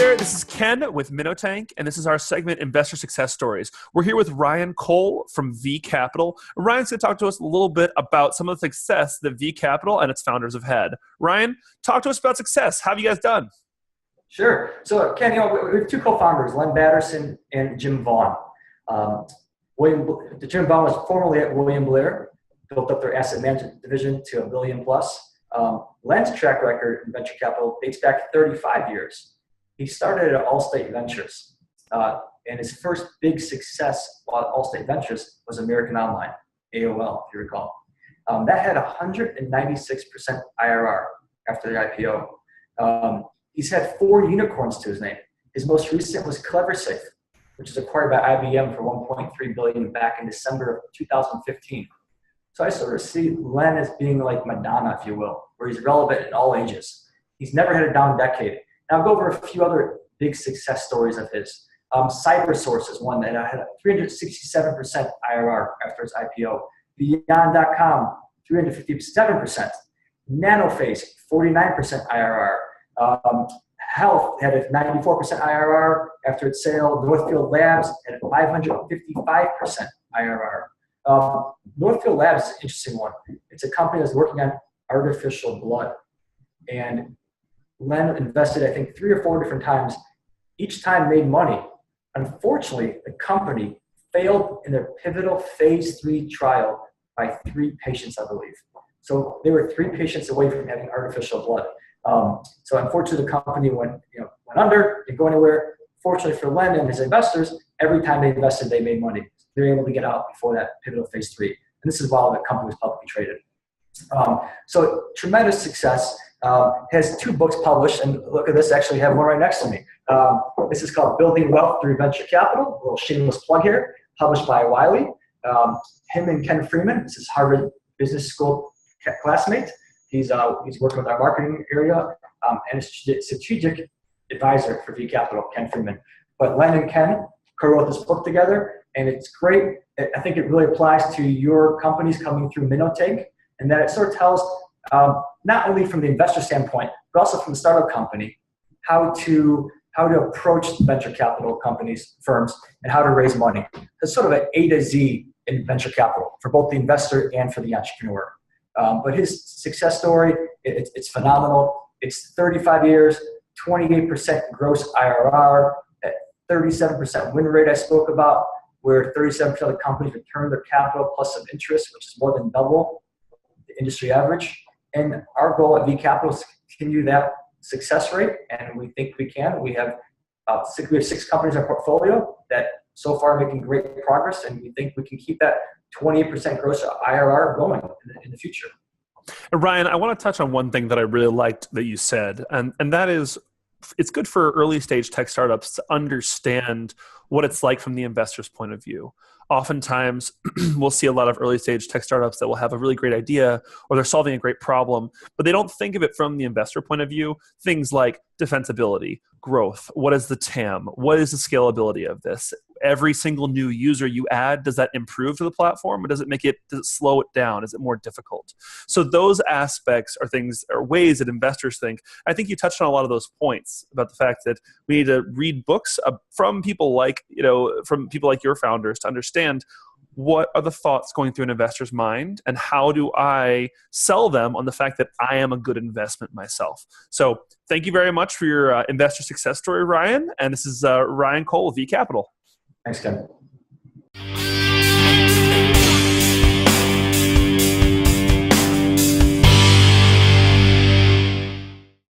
there, this is Ken with MinnoTank, and this is our segment, Investor Success Stories. We're here with Ryan Kole from VCapital. Ryan's going to talk to us a little bit about some of the success that VCapital and its founders have had. Ryan, talk to us about success. How have you guys done? Sure. So, Ken, we have two co-founders, Len Batterson and Jim Vaughn. Jim Vaughn was formerly at William Blair, built up their asset management division to $1 billion plus. Len's track record in venture capital dates back 35 years. He started at Allstate Ventures, and his first big success at Allstate Ventures was American Online, AOL, if you recall. That had 196% IRR after the IPO. He's had 4 unicorns to his name. His most recent was CleverSafe, which was acquired by IBM for $1.3 billion back in December of 2015. So I sort of see Len as being like Madonna, if you will, where he's relevant in all ages. He's never had a down decade. Now I'll go over a few other big success stories of his. CyberSource is one that had a 367% IRR after its IPO. Beyond.com, 357%. Nanophase, 49% IRR. Health had a 94% IRR after its sale. Northfield Labs had a 555% IRR. Northfield Labs is an interesting one. It's a company that's working on artificial blood. And Len invested, I think, 3 or 4 different times. Each time made money. Unfortunately, the company failed in their pivotal phase 3 trial by 3 patients, I believe. So they were 3 patients away from having artificial blood. So unfortunately, the company went under, didn't go anywhere. Fortunately for Len and his investors, every time they invested, they made money. They were able to get out before that pivotal phase 3. And this is while the company was publicly traded. So tremendous success. Has 2 books published, and look at this, actually have one right next to me. This is called Building Wealth Through Venture Capital, a little shameless plug here, published by Wiley. Him and Ken Freeman, this is Harvard Business School classmate. He's working with our marketing area and a strategic advisor for VCapital, Ken Freeman. But Len and Ken co-wrote this book together, and it's great. I think it really applies to your companies coming through MinnoTank, and that it sort of tells not only from the investor standpoint, but also from the startup company, how to approach venture capital companies, firms, and how to raise money. It's sort of an A to Z in venture capital for both the investor and for the entrepreneur. But his success story, it's phenomenal. It's 35 years, 28% gross IRR, that 37% win rate I spoke about, where 37% of the companies return their capital plus some interest, which is more than double the industry average. And our goal at VCapital is to continue that success rate, and we think we can. We have 6 companies in our portfolio that so far are making great progress, and we think we can keep that 28% gross IRR going in the future. Ryan, I want to touch on one thing that I really liked that you said, and that is it's good for early stage tech startups to understand what it's like from the investor's point of view. Oftentimes, we'll see a lot of early stage tech startups that will have a really great idea or they're solving a great problem, but they don't think of it from the investor point of view. Things like defensibility, growth, what is the TAM, what is the scalability of this? Every single new user you add, does that improve to the platform or does it slow it down? Is it more difficult? So those aspects are things or ways that investors think. I think you touched on a lot of those points about the fact that we need to read books from people like your founders to understand what are the thoughts going through an investor's mind and how do I sell them on the fact that I am a good investment myself. So thank you very much for your investor success story, Ryan. And this is Ryan Kole of VCapital. Thanks, Ken.